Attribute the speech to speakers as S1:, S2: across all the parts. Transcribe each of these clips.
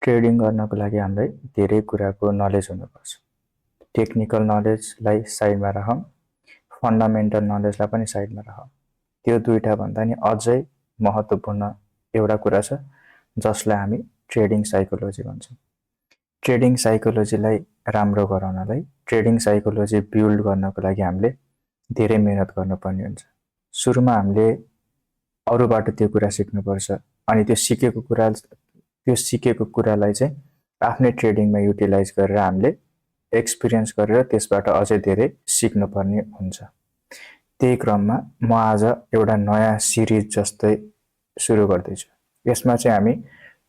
S1: Trading गर्नको लागि हामीलाई धेरै कुराको नलेज हुनुपर्छ। टेक्निकल नलेजलाई साइडमा राखौँ, फन्डामेन्टल नलेजलाई पनि साइडमा राखौँ। त्यो दुईटा भन्दा नि अझै महत्त्वपूर्ण एउटा कुरा छ जसलाई हामी ट्रेडिङ साइकोलोजी भन्छौँ। ट्रेडिङ साइकोलोजीलाई राम्रो गराउनलाई, ट्रेडिङ साइकोलोजी बिल्ड गर्नको लागि हामीले धेरै मेहनत गर्नुपर्ने हुन्छ। सुरुमा हामीले अरूबाट त्यो कुरा सिक्नुपर्छ अनि त्यो सिकेको कुरालाई चाहिँ आफ्नै ट्रेडिङमा युटिलाइज गरेर हामीले एक्सपिरियन्स गरेर त्यसबाट अझै धेरै सिक्नुपर्ने हुन्छ। त्यही क्रममा म आज एउटा नयाँ सिरिज जस्तै सुरु गर्दैछु। यसमा चाहिँ हामी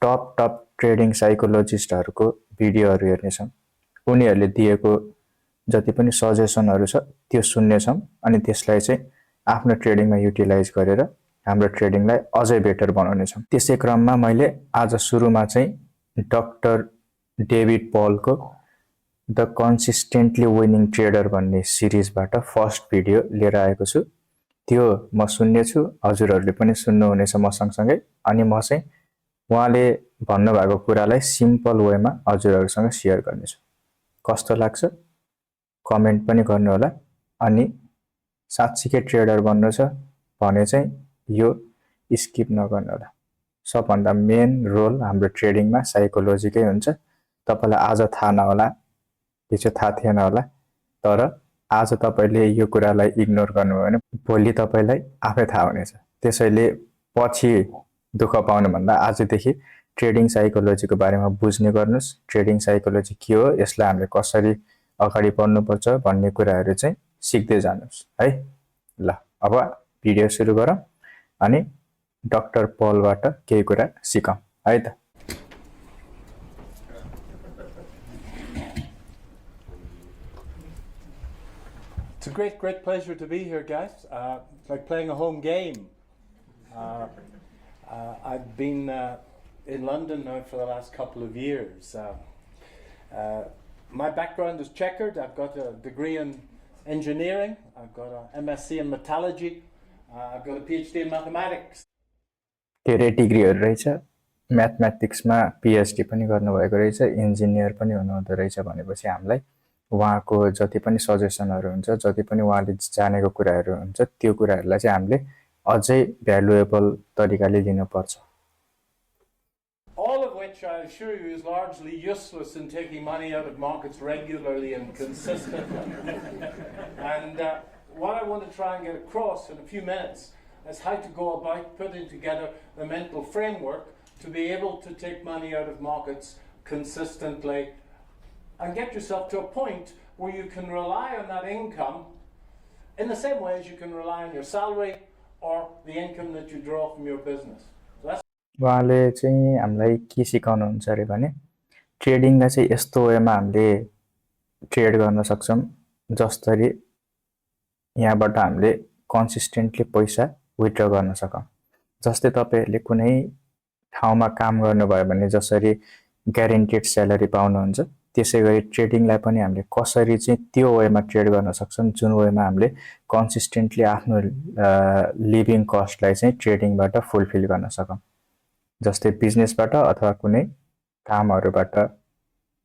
S1: टप ट्रेडिङ साइकोलोजिस्टहरूको भिडियोहरू हेर्नेछौँ। उनीहरूले दिएको जति पनि सजेसनहरू छ त्यो सुन्नेछौँ अनि त्यसलाई चाहिँ आफ्नो ट्रेडिङमा युटिलाइज गरेर हाम्रो ट्रेडिङलाई अझै बेटर बनाउनेछौँ। त्यसै क्रममा मैले आज सुरुमा चाहिँ डाक्टर डेभिड पलको द कन्सिस्टेन्टली विनिङ ट्रेडर भन्ने सिरिजबाट फर्स्ट भिडियो लिएर आएको छु। त्यो म सुन्नेछु, हजुरहरूले पनि सुन्नुहुनेछ म सँगसँगै। अनि म चाहिँ उहाँले भन्नुभएको कुरालाई सिम्पल वेमा हजुरहरूसँग सेयर गर्नेछु। कस्तो लाग्छ कमेन्ट पनि गर्नुहोला। अनि साँच्चीकै ट्रेडर बन्नु छ भने चाहिँ यो स्किप नगर्नुहोला। सबभन्दा मेन रोल हाम्रो ट्रेडिङमा साइकोलोजीकै हुन्छ। तपाईँलाई आज थाहा नहोला, त्यो चाहिँ थाहा थिएन होला, तर आज तपाईँले यो कुरालाई इग्नोर गर्नुभयो भने भोलि तपाईँलाई आफै थाहा हुनेछ। त्यसैले पछि दुःख पाउनुभन्दा आजदेखि ट्रेडिङ साइकोलोजीको बारेमा बुझ्ने गर्नुहोस्। ट्रेडिङ साइकोलोजी के हो, यसलाई हामीले कसरी अगाडि बढ्नुपर्छ भन्ने कुराहरू चाहिँ सिक्दै जानुहोस् है। ल अब भिडियो सुरु गरौँ अनि डाक्टर पलबाट केही कुरा सिकौँ है त।
S2: It's a great pleasure to be here, guys. It's like playing a home game. I've been in London now for the last couple of years. My background is checkered. I've got a degree in engineering. I've got an MSc in metallurgy. I've got a PhD in mathematics.
S1: धेरै डिग्रीहरू रहेछ। म्याथमेटिक्समा PhD पनि गर्नुभएको रहेछ, engineer पनि हुनुहुँदो रहेछ भनेपछि हामीलाई उहाँको जति पनि सजेसनहरू हुन्छ, जति पनि उहाँले जानेको कुराहरू हुन्छ, त्यो कुराहरूलाई चाहिँ हामीले अझै भ्यालुएबल तरिकाले लिनुपर्छ।
S2: All of which I assure you is largely useless in taking money out of markets regularly and consistently. And what I want to try and get across in a few minutes is how to go about putting together the mental framework to be able to take money out of markets consistently and get yourself to a point where you can rely on that income in the same way as you can rely on your salary or the income that you draw from your business. So that's
S1: उहाँले चाहिँ हामीलाई के सिकाउनुहुन्छ अरे भने ट्रेडिङलाई चाहिँ यस्तो वेमा हामीले ट्रेड गर्न सक्छौँ जसरी यहाँबाट हामीले कन्सिस्टेन्टली पैसा विथड्र गर्न सकौँ। जस्तै तपाईँहरूले कुनै ठाउँमा काम गर्नुभयो भने जसरी ग्यारेन्टेड स्यालेरी पाउनुहुन्छ, त्यसै गरी ट्रेडिङलाई पनि हामीले कसरी चाहिँ त्यो वेमा ट्रेड गर्न सक्छौँ जुन वेमा हामीले कन्सिस्टेन्टली आफ्नो लिभिङ कस्टलाई चाहिँ ट्रेडिङबाट फुलफिल गर्न सकौँ। जस्तै बिजनेसबाट अथवा कुनै कामहरूबाट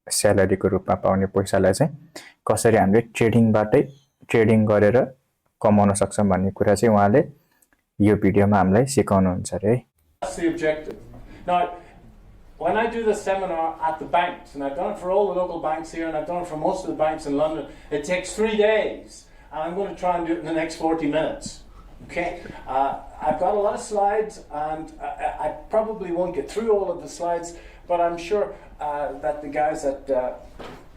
S1: स्यालेरीको रूपमा पाउने पैसालाई चाहिँ कसरी हामीले ट्रेडिङ गरेर कमाउन सक्छौँ भन्ने कुरा चाहिँ उहाँले यो भिडियोमा हामीलाई सिकाउनुहुन्छ अरे है।
S2: That's the objective. Now, when I do this seminar at the banks, and I've done it for all the local banks here, and I've done it for most of the banks in London, it takes 3 days, and I'm going to try and do it in the next 40 minutes. Okay, I've got a lot of slides, and I probably won't get through all of the slides, but I'm sure that the guys at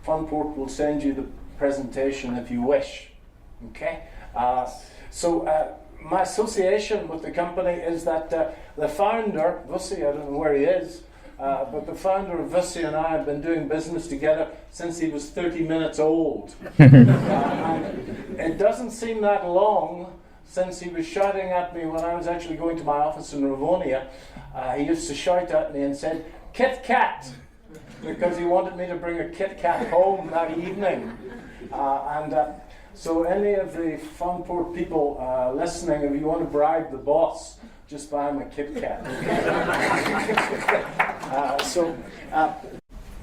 S2: Funport will send you the presentation if you wish. Okay, my association with the company is that the founder, Vussi, I don't know where he is, but the founder of Vussi and I have been doing business together since he was 30 minutes old. And it doesn't seem that long since he was shouting at me when I was actually going to my office in Ravonia. He used to shout at me and said, "Kit Kat," because he wanted me to bring a Kit Kat home that evening. So any of the Funport people listening, if you want to bribe the boss, just buy him a Kit Kat. So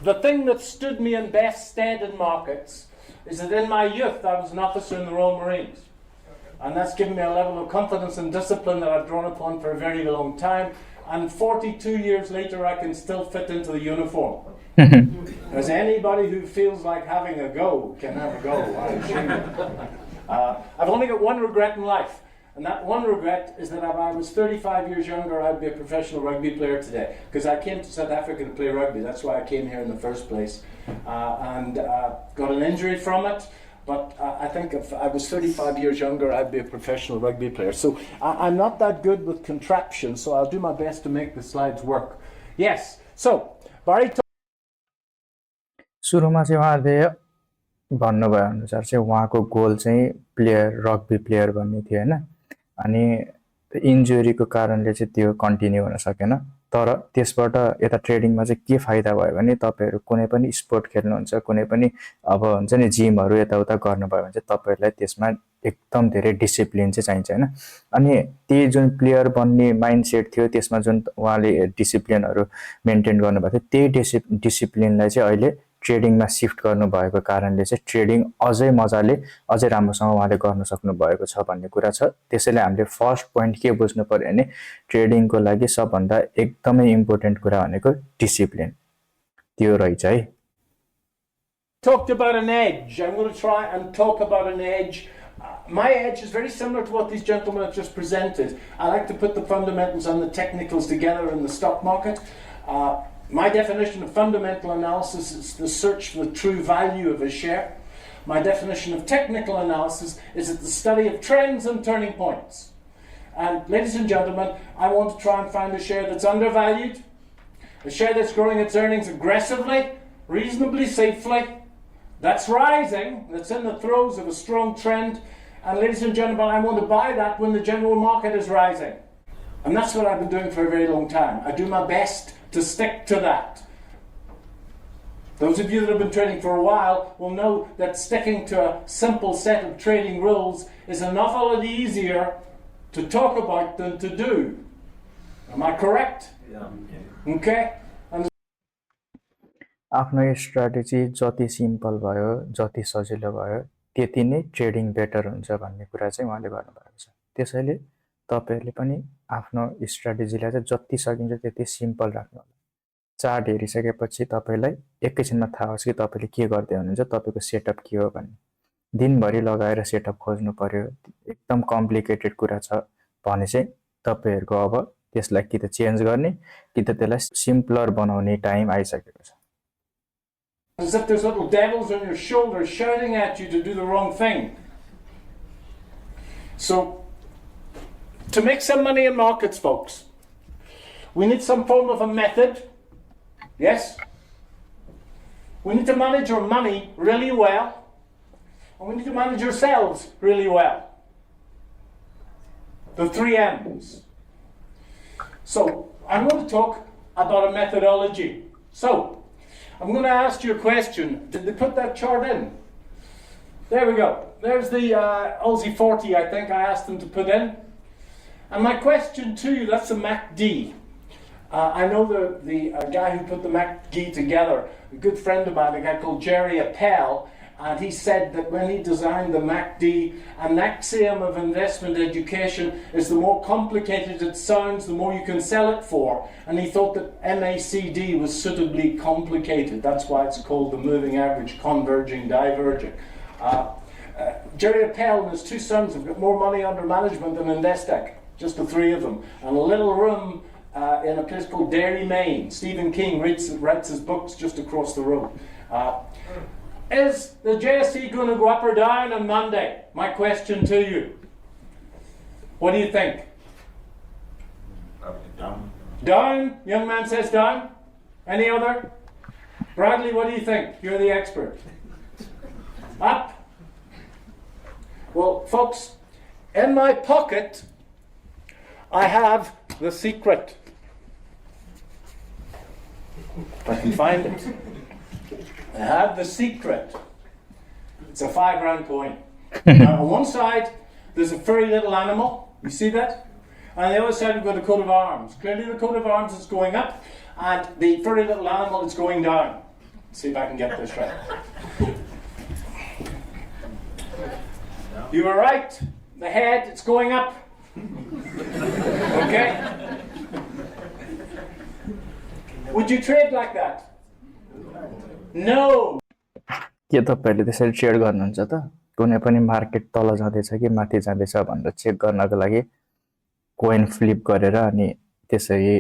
S2: the thing that stood me in best stead in markets is that in my youth I was an officer in the Royal Marines. And that's given me a level of confidence and discipline that I've drawn upon for a very long time. And 42 years later, I can still fit into the uniform. As anybody who feels like having a go can have a go, I assure you. I've only got one regret in life. And that one regret is that if I was 35 years younger, I'd be a professional rugby player today. Because I came to South Africa to play rugby. That's why I came here in the first place. And got an injury from it. But I think if I was 35 years younger, I'd be a professional rugby player. So I'm not that good with contraptions, so I'll do my best to make the slides work. Yes, so, Barry...
S1: सुरुमा चाहिँ उहाँले भन्नुभयो अनुसार चाहिँ उहाँको गोल चाहिँ rugby player बन्ने थियो हैन अनि इन्जुरीको कारणले चाहिँ त्यो कन्टिन्यू हुन सकेन तर त्यसबाट यता ट्रेडिङमा चाहिँ के फाइदा भयो भने तपाईहरु कुनै पनि स्पोर्ट खेल्नुहुन्छ कुनै पनि अब हुन्छ नि जिमहरु यताउता गर्नुभयो भने चाहिँ तपाईहरुलाई त्यसमा एकदम धेरै डिसिप्लिन चाहिँ चाहिन्छ हैन अनि त्यही जुन प्लेयर बन्ने माइन्डसेट थियो त्यसमा जुन उहाँले डिसिप्लिनहरु मेन्टेन गर्नुभएको थियो त्यही डिसिप्लिनलाई चाहिँ अहिले ट्रेडिङमा शिफ्ट गर्नुभएको कारणले चाहिँ ट्रेडिङ अझै मजाले अझै राम्रोसँग उहाँले गर्न सक्नु भएको छ भन्ने कुरा छ त्यसैले हामीले फर्स्ट पोइन्ट के बुझ्नु पर्यो भने ट्रेडिङको लागि सबभन्दा एकदमै इम्पोर्टेन्ट कुरा भनेको डिसिप्लिन त्यो रहेछ है
S2: Talked about an edge. I'm going to try and talk about an edge. My edge is very similar to what these gentlemen have just presented. I like to put the fundamentals and the technicals together in the stock market. My definition of fundamental analysis is the search for the true value of a share. My definition of technical analysis is the study of trends and turning points. And ladies and gentlemen, I want to try and find a share that's undervalued, a share that's growing its earnings aggressively, reasonably safely, that's rising, that's in the throes of a strong trend. And ladies and gentlemen, I want to buy that when the general market is rising. And that's what I've been doing for a very long time. I do my best to stick to that. Those of you that have been trading for a while will know that sticking to a simple set of trading rules is an awful lot easier to talk about than to do. Am I correct? Yeah. Okay?
S1: आफ्नो strategy जति simple भयो जति सजिलो भयो त्यति नै trading better हुन्छ भन्ने कुरा चाहिँ उहाँले गर्नुभएको छ त्यसैले तपाईहरुले पनि आफ्नो स्ट्र्याटेजीलाई चाहिँ जति सकिन्छ त्यति सिम्पल राख्नु होला चार्ट हेरिसकेपछि तपाईलाई एकैछिनमा थाहा होस् कि तपाईले के गर्दै हुनुहुन्छ तपाईको सेटअप के हो भन्ने दिनभरि लगाएर सेटअप खोज्नु पर्यो एकदम कम्प्लिकेटेड कुरा छ भने चाहिँ तपाईहरुको अब त्यसलाई कि त चेन्ज गर्ने कि त त्यसलाई सिम्पलर बनाउने टाइम आइसकेको छ
S2: As if there's little devils on your shoulders shouting at you to do the wrong thing. So, to make some money in markets, folks, we need some form of a method. Yes? We need to manage our money really well. And we need to manage ourselves really well. The 3 M's. So, I'm going to talk about a methodology. So, I'm going to ask you a question. Did they put that chart in? There we go. There's the Aussie 40, I think I asked them to put in. And my question to you, that's the MACD. I know the guy who put the MACD together, a good friend of mine, a guy called Jerry Appel, and he said that when he designed the MACD, an axiom of investment education is the more complicated it sounds, the more you can sell it for. And he thought that MACD was suitably complicated. That's why it's called the moving average converging diverging. Jerry Appel and his 2 sons have got more money under management than Investec, just the 3 of them. And a little room in a place called Derry, Maine. Stephen King writes his books just across the road. Is the JSE going to go up or down on Monday? My question to you. What do you think?
S3: Down.
S2: Down? Young man says down. Any other? Bradley, what do you think? You're the expert. Up? Well, folks, in my pocket, I have the secret. If I can find it. I have the secret. It's a 5 rand coin. Now, on one side, there's a furry little animal. You see that? And on the other side, we've got a coat of arms. Clearly, the coat of arms is going up. and the furry little animal is going down. Let's see if I can get this right. You were right. The head, it's going up. Okay? Would you trade like that? No.
S1: के तपाईहरुले त्यसरी trade गर्नुहुन्छ त? कुनै पनि market तल जाँदैछ कि माथि जाँदैछ भनेर चेक गर्नको लागि कोइन फ्लिप गरेर अनि त्यसरी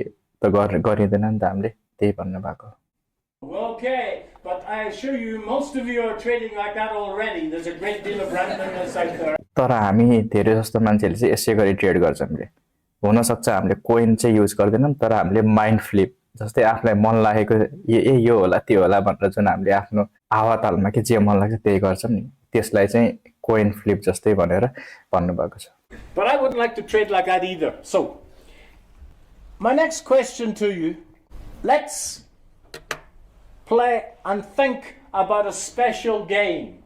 S1: त गरिदैन नि त हामीले, त्यही भन्नु भएको.
S2: Okay, but I assure you most of you are trading like that already. There's a great deal of randomness out there.
S1: तर हामी धेरै जस्तो मान्छेले चाहिँ यसै गरी ट्रेड गर्छौँ रे. हुन सक्छ हामीले कोइन चाहिँ युज गर्दैनौं, तर हामीले माइन्ड फ्लिप जस्तै आफुलाई मन लागेको यो होला त्यो होला भनेर जुन हामीले आफ्नो हावातालमा के जे मन लाग्छ त्यही गर्छौं नि, त्यसलाई चाहिँ कोइन फ्लिप जस्तै भनेर भन्नु भएको छ.
S2: But I wouldn't like to trade like that either. So, my next question to you, let's play and think about a special game.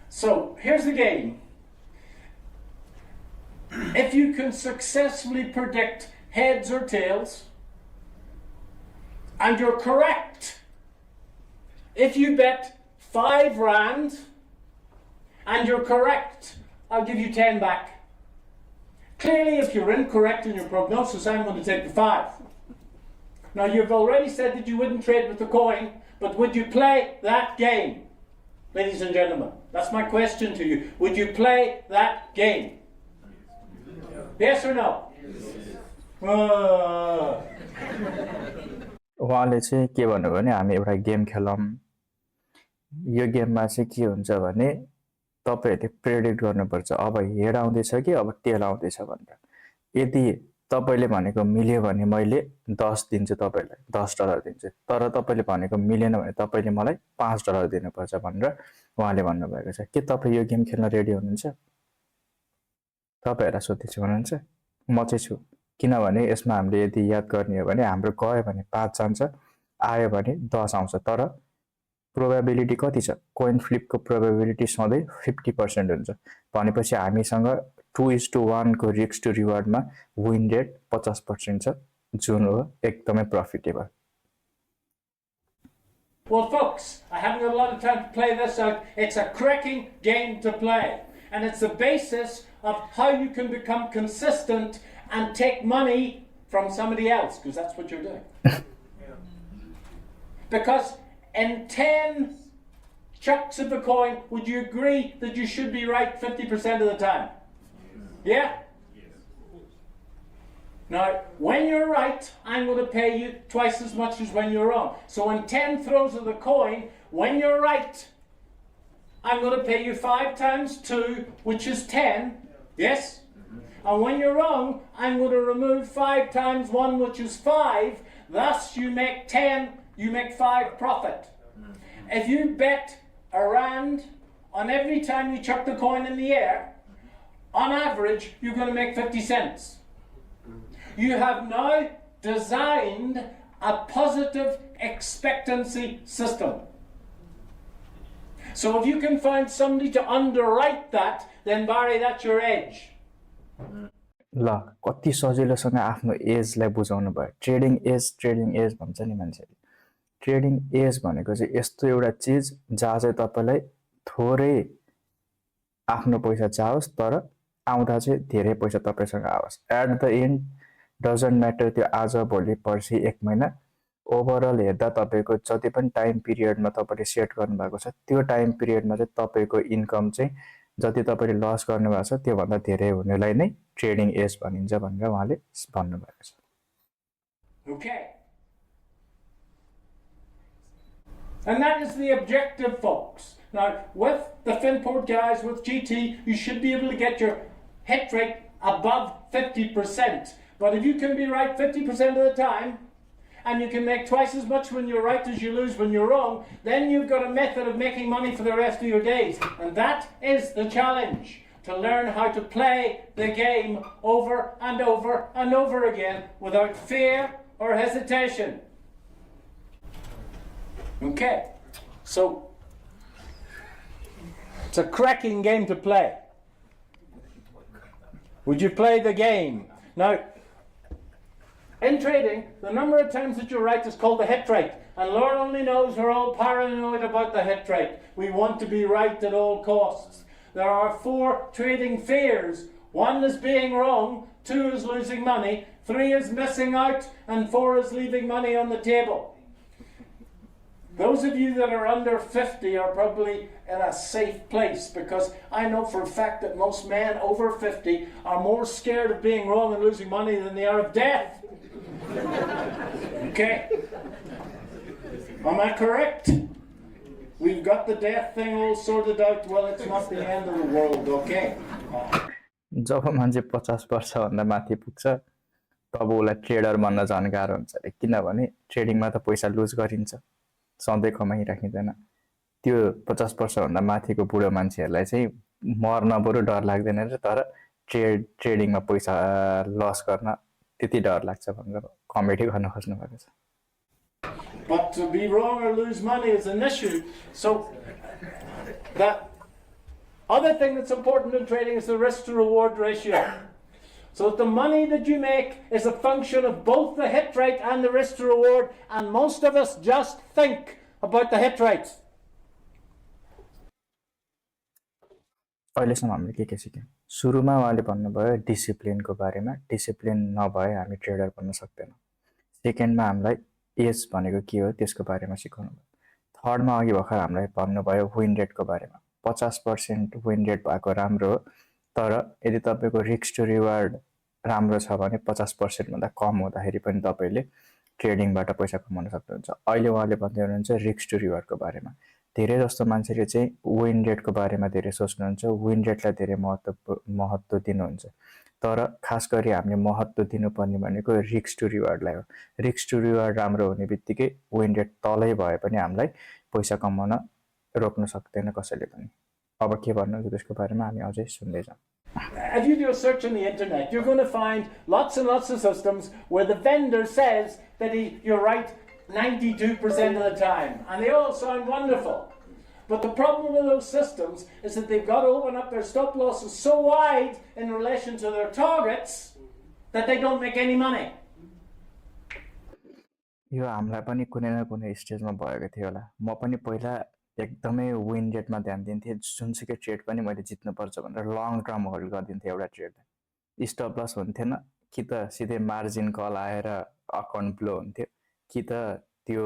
S2: So, here's the game. If you can successfully predict heads or tails, and you're correct, if you bet 5 rand and you're correct, I'll give you 10 back. Clearly, if you're incorrect in your prognosis, I'm going to take the 5. Now, you've already said that you wouldn't trade with the coin, but would you play that game? Ladies and gentlemen, that's my question to you. Would you play that game? Yes or no?
S1: उहाँले चाहिँ के भन्नु भने हामी एउटा game खेलौं. यो गेममा चाहिँ के हुन्छ भने तपाईहरुले प्रेडिक्ट गर्नुपर्छ अब हेड आउँदैछ कि अब टेल आउँदैछ भनेर. यदि तपाईले भनेको मिल्यो भने मैले 10 दिन्छु तपाईलाई, $10 दिन्छु. तर तपाईले भनेको मिलेन भने तपाईले मलाई $5 दिनुपर्छ भनेर उहाँले भन्नु भएको छ. के तपाई यो गेम खेल्न रेडी हुनुहुन्छ? तपाईहरुलाई सोध्छु हुनुहुन्छ? म चाहिँ छु. किनभने यसमा हामीले यदि याद गर्ने हो भने हाम्रो गयो भने 5 जान्छ, आयो भने 10 आउँछ. तर प्रोबेबिलिटी कति छ? कोइन फ्लिपको प्रोबेबिलिटी सधैं 50% हुन्छ. भनेपछि हामीसँग 2:1 को रिस्क टु रिवार्डमा विन रेट 50% छ, जुन हो एकदमै profitable.
S2: Well, folks, I haven't got a lot of time to play this out. It's a cracking game to play. And it's the basis of how you can become consistent and take money from somebody else, because that's what you're doing. Because in 10 chucks of the coin, would you agree that you should be right 50% of the time? Yeah? Now, when you're right, I'm going to pay you twice as much as when you're wrong. So in 10 throws of the coin, when you're right, I'm going to pay you 5 times 2, which is 10. Yes? And when you're wrong, I'm going to remove 5 times 1, which is 5. Thus, you make 10, you make 5 profit. If you bet a rand on every time you chuck the coin in the air, on average, you're going to make 50 cents. You have now designed a positive expectancy system. So if you can find somebody to underwrite that, then Barry, that's your edge.
S1: ल कति सजिलोसँग आफ्नो एजलाई बुझाउनु भयो. Trading as भन्छ नि मान्छेले. Trading as भनेको चाहिँ यस्तो एउटा चीज जहाँ चाहिँ तपाईलाई थोरै आफ्नो पैसा जाओस् तर आउँदा चाहिँ धेरै पैसा तपाईसँग आओस्. At the end doesn't matter त्यो आज भोलि पर्सि 1 महिना. ओभरअल हेर्दा तपाईको जति पनि टाइम पिरियडमा तपाईले सेट गर्नुभएको छ त्यो टाइम पिरियडमा चाहिँ तपाईको इन्कम चाहिँ जति तपाईले लस गर्नुभएको छ त्यो भन्दा धेरै हुनेलाई नै ट्रेडिङ एज भनिन्छ भनेर उहाँले भन्नु भएको छ.
S2: Okay. And that is the objective, folks. Now, with the Finport guys, with GT, you should be able to get your hit rate above 50%. But if you can be right 50% of the time, and you can make twice as much when you're right as you lose when you're wrong, then you've got a method of making money for the rest of your days. And that is the challenge, to learn how to play the game over and over and over again without fear or hesitation. Okay, so it's a cracking game to play. Would you play the game? Now, In trading, the number of times that you're right is called the hit rate. And Lord only knows we're all paranoid about the hit rate. We want to be right at all costs. There are 4 trading fears. 1 is being wrong, 2 is losing money, 3 is missing out, and 4 is leaving money on the table. Those of you that are under 50 are probably in a safe place, because I know for a fact that most men over 50 are more scared of being wrong and losing money than they are of death. Okay? Am I correct? We've got the death thing all sorted out. Well, it's not the end of the world, okay?
S1: जब मान्छे 50 वर्षभन्दा माथि पुग्छ तब उसलाई trader बन्न झन् गाह्रो हुन्छ अरे, किनभने ट्रेडिङमा त पैसा लुज गरिन्छ, सधैँ कमाइराखिँदैन। त्यो 50 वर्षभन्दा माथिको बुढो मान्छेहरूलाई चाहिँ मर्न बरु डर लाग्दैन र तर ट्रेडिङमा पैसा लस गर्न त्यति डर लाग्छ भनेर कमेडी गर्न खोज्नु भएको छ।
S2: But to be wrong or lose money is an issue. So the other thing that's important in trading is the risk to reward ratio. So the money that you make is a function of both the hit rate and the risk to reward, and most of us just think about the hit rates.
S1: अहिलेसम्म हामीले के सिक्यौँ? सुरुमा उहाँले भन्नुभयो डिसिप्लिनको बारेमा, discipline नभए हामी trader बन्न सक्दैनौँ। सेकेन्डमा हामीलाई एज भनेको के हो त्यसको बारेमा सिकाउनु भयो। थर्डमा अघि भर्खर हामीलाई भन्नुभयो विन रेटको बारेमा। 50% विन रेट भएको राम्रो हो, तर यदि तपाईँको रिस्क टु रिवार्ड राम्रो छ भने 50% भन्दा कम हुँदाखेरि पनि तपाईँले ट्रेडिङबाट पैसा कमाउन सक्नुहुन्छ। अहिले उहाँले भन्दै हुनुहुन्छ रिस्क टु रिवार्डको बारेमा। धेरै जस्तो मान्छेले चाहिँ विन रेटको बारेमा धेरै सोच्नुहुन्छ, विन रेटलाई धेरै महत्त्व दिनुहुन्छ, तर खास गरी हामीले महत्त्व दिनुपर्ने भनेको रिस्क टु रिवार्डलाई हो। रिस्क टु रिवार्ड राम्रो हुने बित्तिकै विन रेट तलै भए पनि हामीलाई पैसा कमाउन रोक्न सक्दैन कसैले पनि। अब के भन्नुहुन्छ त्यसको बारेमा हामी अझै सुन्दै जाउँ।
S2: If you do a search on the internet, you're going to find lots and lots of systems where the vendor says that you're right 92% of the time, and they all sound wonderful. But the problem with those systems is that they've got to open up their stop losses so wide in relation to their targets that they don't make any money.
S1: यो हामीलाई पनि कुनै न कुनै स्टेजमा भएको थियो होला। म पनि पहिला एकदमै विन रेटमा ध्यान दिन्थेँ, जुनसुकै ट्रेड पनि मैले जित्नुपर्छ भनेर लङ टर्म होल्ड गरिदिन्थेँ एउटा ट्रेडलाई। स्टप लस हुन्थेन, कि त सिधै मार्जिन कल आएर अकाउन्ट ब्लो हुन्थ्यो, कि त त्यो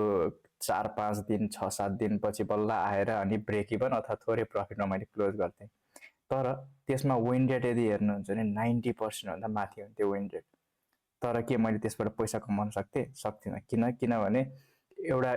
S1: 4-5 दिन 6-7 दिनपछि बल्ल आएर अनि ब्रेक इभन अथवा थोरै प्रफिटमा मैले क्लोज गर्थेँ। तर त्यसमा विन रेट यदि हेर्नुहुन्छ भने 90% भन्दा माथि हुन्थ्यो विन रेट। तर के मैले त्यसबाट पैसा कमाउन सक्थिनँ? किनभने एउटा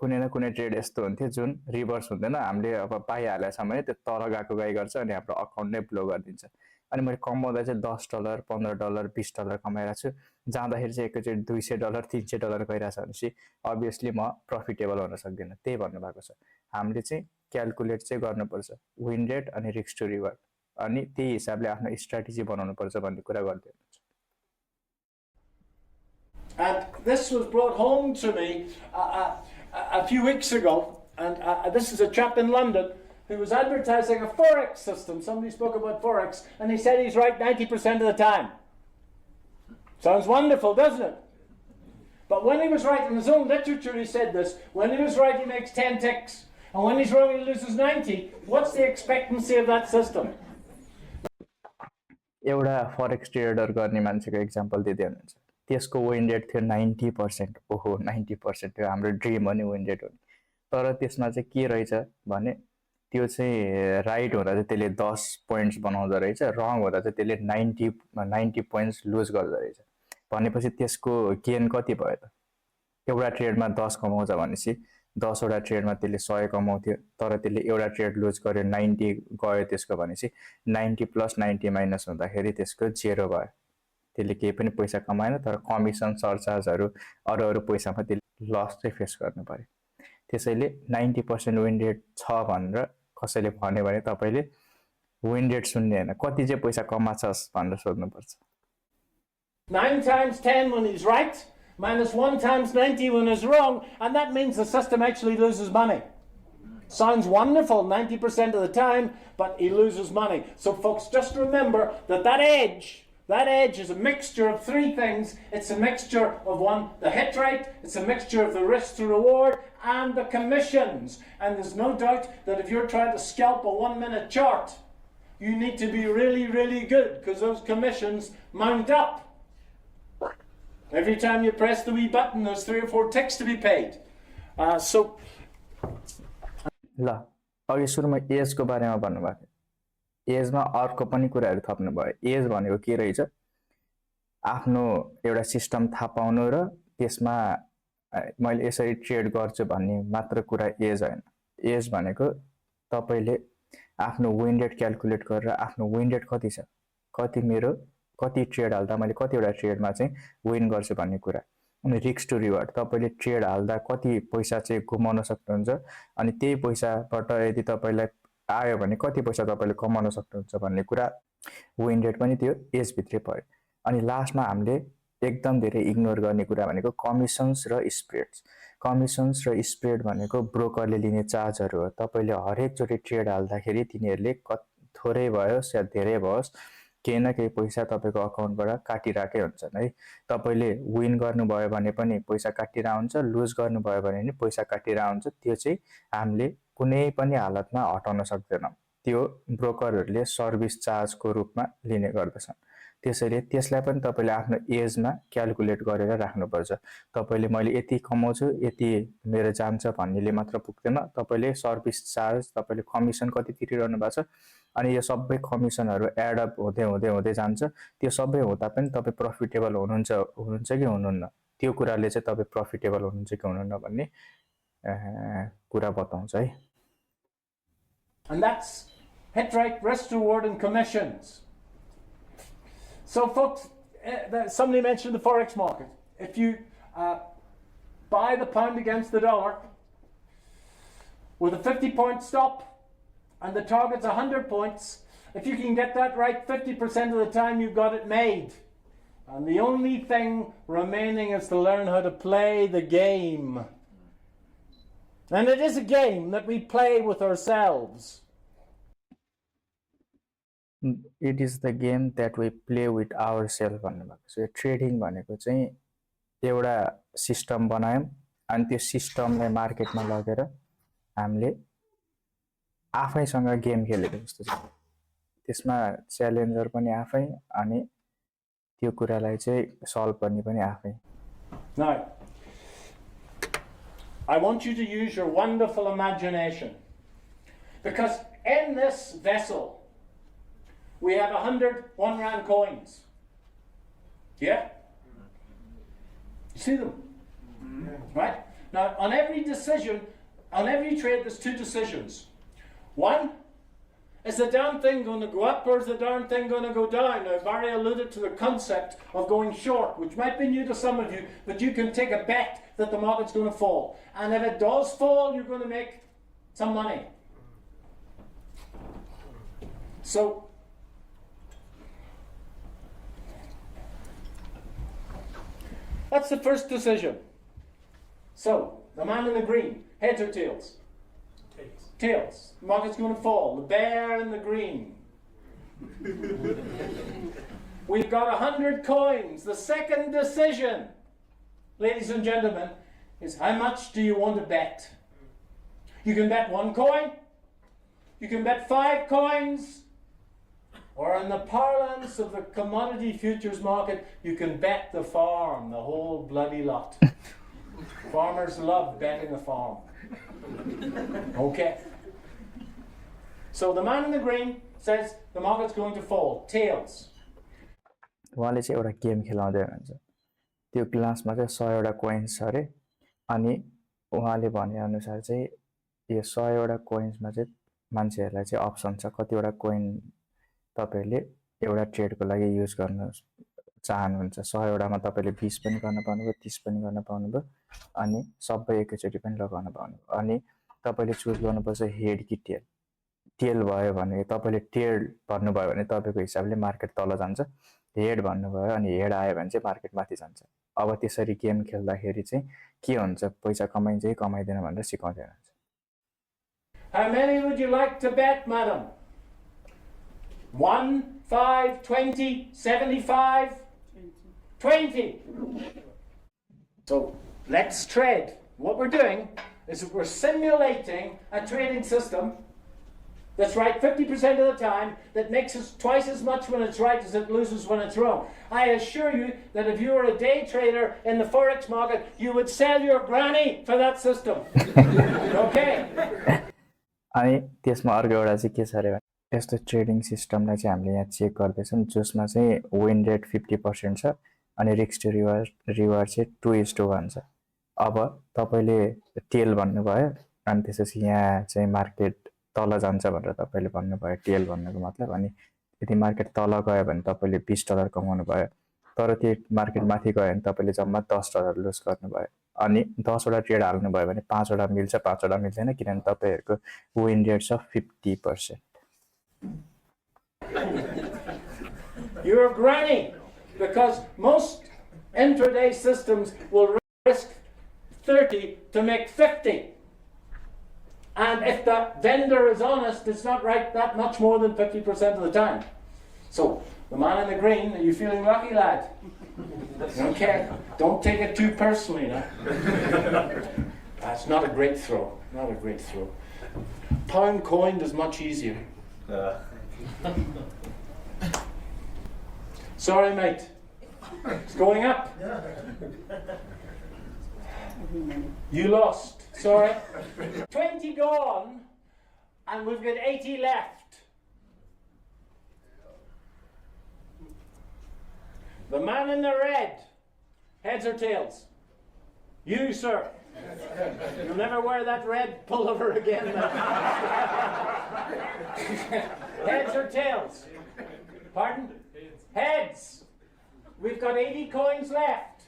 S1: कुनै न कुनै ट्रेड यस्तो हुन्थ्यो जुन रिभर्स हुँदैन, हामीले अब पाइहालेछ भने त्यो तल गई गर्छ अनि हाम्रो अकाउन्ट नै ब्लो गरिदिन्छ। अनि मैले कमाउँदा चाहिँ $10, $15, $20 कमाइरहेको छु, जाँदाखेरि चाहिँ एकैचोटि $200, $300 गइरहेछ भनेपछि अभियसली म प्रफिटेबल हुन सक्दिनँ। त्यही भन्नुभएको छ, हामीले चाहिँ क्यालकुलेट चाहिँ गर्नुपर्छ विन रेट अनि रिस्क टु रिवार्ड, अनि त्यही हिसाबले आफ्नो स्ट्राटेजी बनाउनुपर्छ भन्ने कुरा गर्दै हुनुहुन्छ।
S2: And this was brought home to me a few weeks ago, and this is a chap in London who was advertising a Forex system. Somebody spoke about Forex, and he said he's right 90% of the time. Sounds wonderful, doesn't it? But when he was right, in his own literature he said this, when he was right he makes 10 ticks, and when he's wrong he loses 90. What's the expectancy of that system?
S1: एउटा forex trader गर्ने मान्छेको example दिँदै हुनुहुन्छ, त्यसको win rate थियो 90%। ओहो 90% थियो, हाम्रो ड्रिम हो नि विन रेट हो नि। तर त्यसमा चाहिँ के रहेछ भने त्यो चाहिँ राइट हुँदा चाहिँ त्यसले 10 पोइन्ट्स बनाउँदो रहेछ, रङ हुँदा चाहिँ त्यसले 90 पोइन्ट्स लुज गर्दो रहेछ। भनेपछि त्यसको गेन कति भयो त? एउटा ट्रेडमा 10 कमाउँछ भनेपछि 10 वटा ट्रेडमा त्यसले 100 कमाउँथ्यो, तर त्यसले एउटा ट्रेड लुज गर्यो 90 गयो त्यसको, भनेपछि 90 + 90 माइनस हुँदाखेरि त्यसको 0 भयो। त्यसले केही पनि पैसा कमाएन, तर कमिसन सरचार्जहरू अरू पैसामा त्यसले लस चाहिँ फेस गर्नु पर्यो। त्यसैले 90% विन रेट छ भनेर कसैले भन्यो भने तपाईँले विन रेट सुन्ने हैन, कति चाहिँ पैसा कमाछस् भनेर सोध्नुपर्छ।
S2: 9 times 10 when he's right, minus 1 times 90 when he's wrong, and that means the system actually loses money. Sounds wonderful 90% of the time, but he loses money. So folks, just remember that edge That edge is a mixture of three things. It's a mixture of one, the hit rate, it's a mixture of the risk to reward, and the commissions. And there's no doubt that if you're trying to scalp a 1-minute chart, you need to be really, really good, because those commissions mount up. Every time you press the wee button, there's 3 or 4 ticks to be paid.
S1: ल अघि सुरुमा एजको बारेमा भन्नुभएको थियो। Asthma अर्को पनि कुराहरू थप्नु भयो। एज भनेको के रहेछ? आफ्नो एउटा सिस्टम थाहा पाउनु र त्यसमा मैले यसरी ट्रेड गर्छु भन्ने मात्र कुरा एज होइन। एज भनेको तपाईले आफ्नो विन रेट क्याल्कुलेट गरेर आफ्नो विन रेट कति छ, कति ट्रेड हाल्दा मैले कतिवटा ट्रेडमा चाहिँ विन गर्छु भन्ने कुरा। अनि रिस्क टु रिवार्ड, तपाईले ट्रेड हाल्दा कति पैसा चाहिँ गुमाउन सक्नुहुन्छ, अनि त्यही पैसाबाट यदि तपाईलाई आयो भने कति पैसा तपाईले कमाउन सक्नुहुन्छ भन्ने कुरा। विन रेट पनि त्यो एज भित्रै पर्यो। अनि लास्टमा हामीले एकदम धेरै इग्नोर गर्ने कुरा भनेको कमिसन्स र स्प्रेड्स। कमिसन्स र स्प्रेड भनेको ब्रोकरले लिने चार्जहरू हो। तपाईले हरेक चोटि ट्रेड हाल्दाखेरि तिनीहरूले थोरै भयो या धेरै भयोस् केही न केही पैसा तपाईको अकाउन्टबाट काटिराकै हुन्छन् है। तपाईले विन गर्नुभयो भने पनि पैसा काटिरा हुन्छ, लुज गर्नुभयो भने पनि पैसा काटिरा हुन्छ। त्यो चाहिँ हामीले कुनै पनि हालतमा हटाउन सक्दैनौँ। त्यो ब्रोकरहरूले सर्भिस चार्जको रूपमा लिने गर्दछन्। त्यसैले त्यसलाई पनि तपाईले आफ्नो एजमा क्याल्कुलेट गरेर राख्नुपर्छ। तपाईले मैले यति कमाउँछु, यति मेरो जान्छ भन्नेले मात्र पुग्दैन। तपाईले सर्भिस चार्ज, तपाईले कमिसन कति तिरिरहनु भएको छ, अनि यो सबै कमिसनहरू एड अप हुँदै हुँदै हुँदै जान्छ। त्यो सबै हुँदा पनि तपाईँ प्रफिटेबल हुनुहुन्छ कि हुनुहुन्न, त्यो कुराले चाहिँ तपाईँ प्रफिटेबल हुनुहुन्छ कि हुनुहुन्न भन्ने कुरा बताउँछ है।
S2: And that's hit rate, risk reward, and commissions. So, folks, somebody mentioned the Forex market. If you buy the pound against the dollar with a 50-point stop and the target's 100 points, if you can get that right 50% of the time, you've got it made. And the only thing remaining is to learn how to play the game. And it is a game that we play with ourselves.
S1: It is the game that we play with ourselves भन्नुभएको छ। Trading भनेको चाहिँ एउटा system बनायौँ, अनि त्यो सिस्टमलाई मार्केटमा लगेर हामीले आफैसँग गेम खेलेको जस्तो छ। त्यसमा च्यालेन्जर पनि आफै, अनि त्यो कुरालाई चाहिँ सल्भ गर्ने पनि आफै।
S2: Now, I want you to use your wonderful imagination, because in this vessel we have 100 1-rand coins. Yeah? You see them? Right? Now, on every decision, on every trade, there's 2 decisions. One, is the damn thing going to go up, or is the darn thing going to go down? Now, Barry alluded to the concept of going short, which might be new to some of you, but you can take a bet that the market's going to fall. And if it does fall, you're going to make some money. So, that's the first decision. So, the man in the green, heads or tails? Tails. Tails. The market's going to fall. The bear in the green. We've got 100 coins. The second decision, ladies and gentlemen, is how much do you want to bet? You can bet 1 coin. You can bet 5 coins. Or in the parlance of the commodity futures market, you can bet the farm, the whole bloody lot. Farmers love betting the farm. Okay. So the man in the green says the market's going to fall. Tails.
S1: उहाँले चाहिँ एउटा game खेलाउँदै हुनुहुन्छ। त्यो ग्लासमा चाहिँ 100 वटा coins छ अरे, अनि उहाँले भने अनुसार चाहिँ यो 100 वटा कोइन्समा चाहिँ मान्छेहरूलाई चाहिँ अप्सन छ कतिवटा कोइन तपाईले एउटा ट्रेडको लागि युज गर्न चाहनुहुन्छ। 100 वटामा तपाईले 20 पनि गर्न पाउनुभयो, 30 पनि गर्न पाउनुभयो, अनि सबै एकैचोटि पनि लगाउन पाउनुभयो। अनि तपाईले चुज गर्नुपर्छ हेड कि टेल। टेल भयो भने तपाईले टेल भन्नुभयो भने तपाईको हिसाबले मार्केट तल जान्छ, हेड भन्नुभयो अनि हेड आयो भने चाहिँ मार्केट माथि जान्छ। अब त्यसरी गेम खेल्दाखेरि चाहिँ के हुन्छ, पैसा कमाइन्छ कि कमाइदैन भनेर सिकाउँदै हुनुहुन्छ।
S2: How many would you like to bet, madam? 1, 5, 20, 75, 20. So let's trade. What we're doing is we're simulating a trading system that's right 50% of the time, that makes us twice as much when it's right as it loses when it's wrong. I assure you that if you were a day trader in the Forex market, you would sell your granny for that system. Okay?
S1: अनि त्यसमा अर्को एउटा चाहिँ के छ अरे भने यस्तो ट्रेडिङ सिस्टमलाई चाहिँ हामीले यहाँ चेक गर्दैछौँ जसमा चाहिँ विन रेट 50% छ अनि रिस्क टु रिवार्ड चाहिँ 2:1 छ। अब तपाईँले टेल भन्नुभयो अनि त्यसपछि यहाँ चाहिँ मार्केट तल जान्छ भनेर तपाईँले भन्नुभयो, टेल भन्नुको मतलब। अनि यदि मार्केट तल गयो भने तपाईँले $20 कमाउनु भयो, तर त्यो मार्केट माथि गयो भने तपाईँले जम्मा $10 लुज गर्नुभयो। अनि 10 वटा ट्रेड हाल्नुभयो भने 5 वटा मिल्छ, 5 वटा मिल्दैन, किनभने तपाईँहरूको विन रेट छ 50%।
S2: You're a granny, because most intraday systems will risk 30 to make 50. And if the vendor is honest, it's not right that much more than 50% of the time. So, the man in the green, are you feeling lucky, lad? Okay, don't take it too personally now. That's not a great throw, not a great throw. Pound coined is much easier. Sorry, mate. It's going up. You lost. Sorry. 20 gone, and we've got 80 left. The man in the red, heads or tails? You, sir. You'll never wear that red pullover again. Heads or tails? Pardon? Heads. We've got 80 coins left.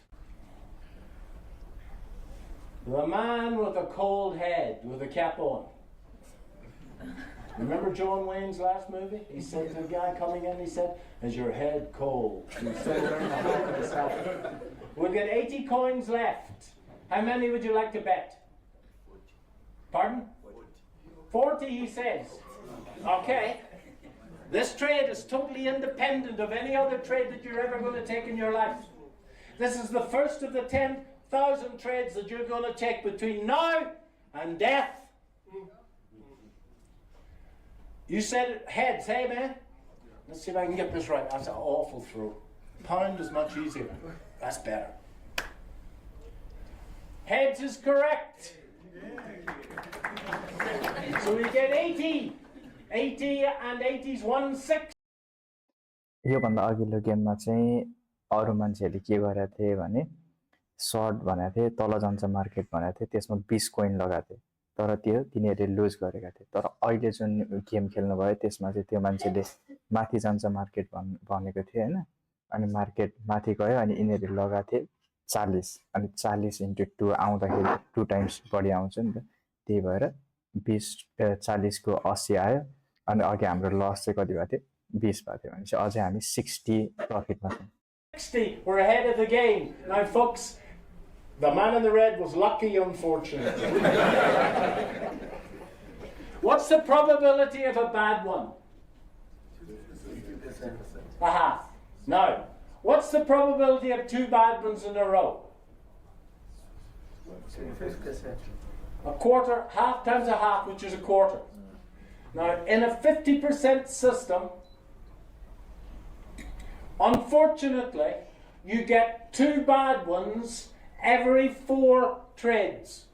S2: The man with a cold head, with a cap on. Remember John Wayne's last movie? He said to the guy coming in, he said, "Is your head cold?" He's still wearing the hat of his hat. We've got 80 coins left. How many would you like to bet? Pardon? 40, he says. Okay. This trade is totally independent of any other trade that you're ever going to take in your life. This is the first of the 10,000 trades that you're going to take between now and death. You said heads, hey man? Let's see if I can get this right. That's an awful throw. Pound is much easier. That's better. Heads is correct. So we get 80. 80 and 80's 1/6.
S1: योभन्दा अघिल्लो गेममा चाहिँ अरू मान्छेहरूले के गरेका थिए भने सर्ट भनेको थिए, तल जान्छ मार्केट भनेको थिए, त्यसमा 20 कोइन लगाएको थिए, तर त्यो तिनीहरूले लुज गरेका थिए। तर अहिले जुन गेम खेल्नु भयो त्यसमा चाहिँ त्यो मान्छेले माथि जान्छ मार्केट भनेको थियो हैन, अनि मार्केट माथि गयो अनि यिनीहरूले लगाएको थिए 40, अनि 40 × 2 आउँदाखेरि 2 टाइम्स बढी आउँछ नि त, त्यही भएर 40 को 80 आयो। अनि अघि हाम्रो लस चाहिँ कति भएको थियो? 20 भएको थियो। भनेपछि अझै हामी 60 प्रफिटमा छौँ।
S2: 60, we're ahead of the game. Now folks, the man in the red was lucky, unfortunately. What's the probability of a bad one? A half. Now, what's the probability of 2 bad ones in a row? A quarter, half times a half, which is a quarter. Now, in a 50% system, unfortunately, you get 2 bad ones every 4 trades.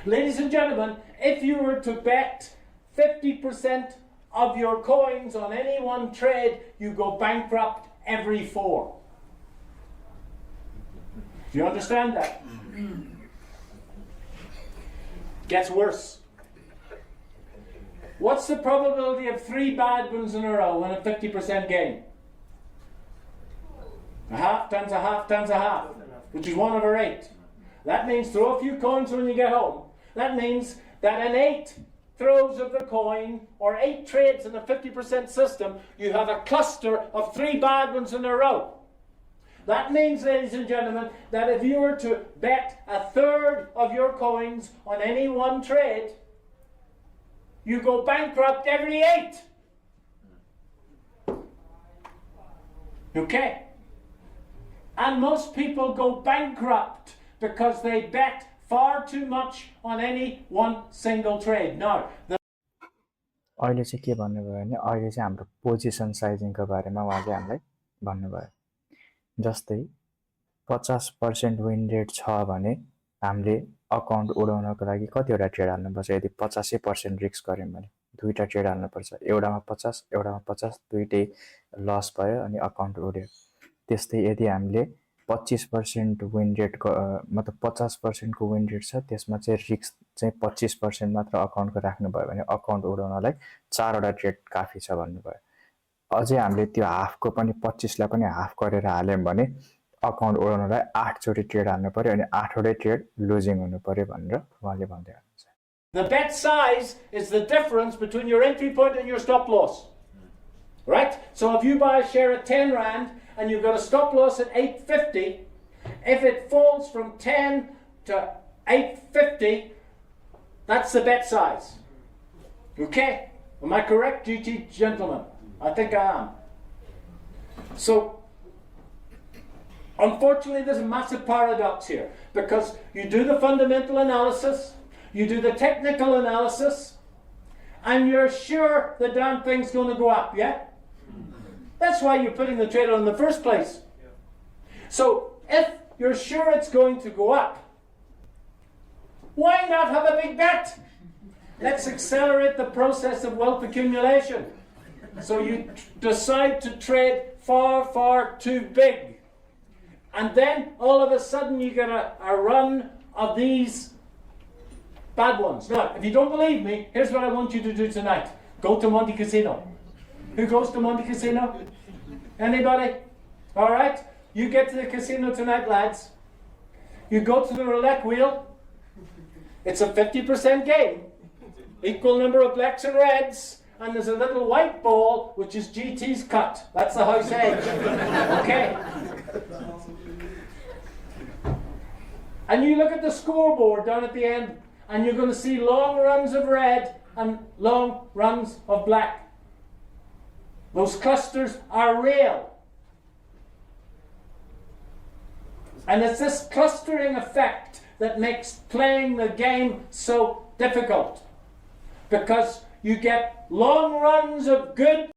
S2: Ladies and gentlemen, if you were to bet 50% of your coins on any one trade, you go bankrupt every 4. Do you understand that? Gets worse. What's the probability of 3 bad ones in a row in a 50% game? A half times a half times a half, which is 1/8. That means throw a few coins when you get home. That means that in 8 throws of the coin, or 8 trades in a 50% system, you have a cluster of 3 bad ones in a row. That means, ladies and gentlemen, that if you were to bet 1/3 of your coins on any one trade, you go bankrupt every 8. Okay? And most people go bankrupt because they bet far too much on any one single trade. Now,
S1: अहिले चाहिँ के भन्नुभयो भने अहिले चाहिँ हाम्रो position साइजिङको बारेमा उहाँले हामीलाई भन्नुभयो। जस्तै 50% विन रेट छ भने हामीले अकाउन्ट उडाउनको लागि कतिवटा ट्रेड हाल्नुपर्छ? यदि 85% रिस्क गऱ्यौँ भने दुईवटा ट्रेड हाल्नुपर्छ, एउटामा 50 एउटामा 50, दुईटै लस भयो अनि अकाउन्ट उड्यो। त्यस्तै यदि हामीले 25% विन रेट मतलब 50% को विन रेट छ, त्यसमा चाहिँ रिस्क चाहिँ 25% मात्र अकाउन्टको राख्नुभयो भने अकाउन्ट उडाउनलाई 4वटा ट्रेड काफी छ भन्नुभयो। अझै हामीले त्यो हाफको पनि 25लाई पनि हाफ गरेर हाल्यौँ भने अकाउन्ट उडाउनलाई 8 चोटि ट्रेड हाल्नु पर्यो अनि 8वटै ट्रेड लुजिङ हुनु पर्यो भनेर उहाँले भन्दै हुनुहुन्छ।
S2: The bet size is the difference between your entry point and your stop loss. Right? So if you buy a share at 10 Rand and you've got a stop loss at 8.50, if it falls from 10 to 8.50, that's the bet size. Okay? Am I correct, GT gentlemen? I think I am. So, unfortunately, there's a massive paradox here because you do the fundamental analysis, you do the technical analysis, and you're sure the damn thing's going to go up, yeah? That's why you're putting the trade on in the first place. So, if you're sure it's going to go up, why not have a big bet? Let's accelerate the process of wealth accumulation. So you decide to trade far, far too big. And then all of a sudden you get a run of these bad ones. Now, if you don't believe me, here's what I want you to do tonight. Go to Monte Casino. Who goes to Monte Casino? Anybody? All right. You get to the casino tonight, lads. You go to the roulette wheel. It's a 50% game. Equal number of blacks and reds. And there's a little white ball, which is GT's cut. That's the house edge. Okay. And you look at the scoreboard down at the end, and you're going to see long runs of red and long runs of black. Those clusters are real. And it's this clustering effect that makes playing the game so difficult. Because you get long runs of good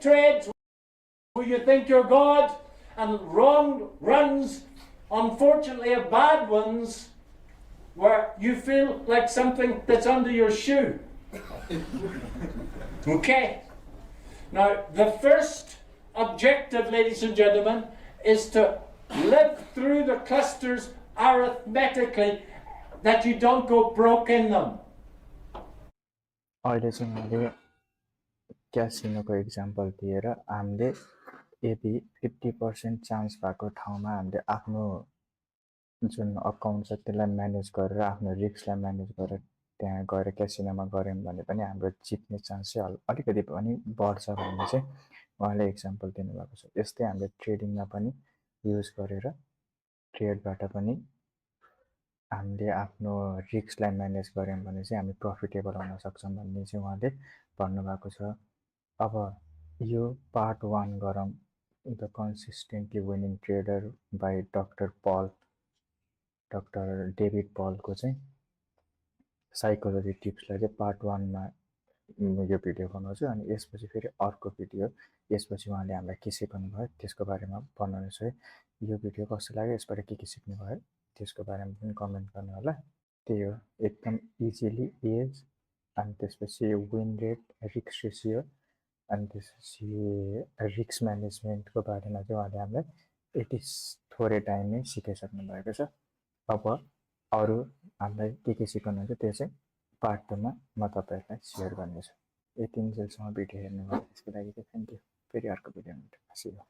S2: trades where you think you're God, and wrong runs, unfortunately, of bad ones where you feel like something that's under your shoe. Okay. Now, the first objective, ladies and gentlemen, is to live through the clusters arithmetically, that you don't go broke in them.
S1: अहिले चाहिँ मैले क्यासिनोको example दिएर हामीले यदि 50% chance भएको ठाउँमा हामीले आफ्नो जुन अकाउन्ट छ त्यसलाई म्यानेज गरेर आफ्नो रिस्कलाई म्यानेज गरेर त्यहाँ गएर क्यासिनोमा गऱ्यौँ भने पनि हाम्रो जित्ने चान्स चाहिँ अलिकति पनि बढ्छ भन्ने चाहिँ उहाँले इक्जाम्पल दिनुभएको छ। यस्तै हामीले ट्रेडिङमा पनि युज गरेर ट्रेडबाट पनि हामीले आफ्नो रिस्कलाई म्यानेज गऱ्यौँ भने चाहिँ हामी प्रफिटेबल हुन सक्छौँ भन्ने चाहिँ उहाँले भन्नुभएको छ। अब यो पार्ट 1 गरौँ, the consistently winning trader by doctor David पलको चाहिँ साइकोलोजी टिप्सलाई चाहिँ पार्ट 1मा यो भिडियो बनाउँछु अनि यसपछि फेरि अर्को भिडियो यसपछि उहाँले हामीलाई के सिकाउनु भयो त्यसको बारेमा बनाउनु छ। यो भिडियो कस्तो लाग्यो, यसबाट के सिक्नु भयो त्यसको बारेमा पनि कमेन्ट गर्नु होला। त्यही हो, एकदम इजिली एज अनि त्यसपछि विन रेट, रिस्क रेसियो अनि त्यसपछि रिस्क म्यानेजमेन्टको बारेमा चाहिँ उहाँले हामीलाई यति थोरै टाइममै सिकाइसक्नु भएको छ। अब अरू हामीलाई के सिकाउनुहुन्छ त्यो चाहिँ पार्ट 2मा म तपाईँहरूलाई सेयर गर्नेछु। यति जेलसम्म भिडियो हेर्नुभयो त्यसको लागि चाहिँ थ्याङ्क यू। फेरि अर्को भिडियोमा भेटौँ।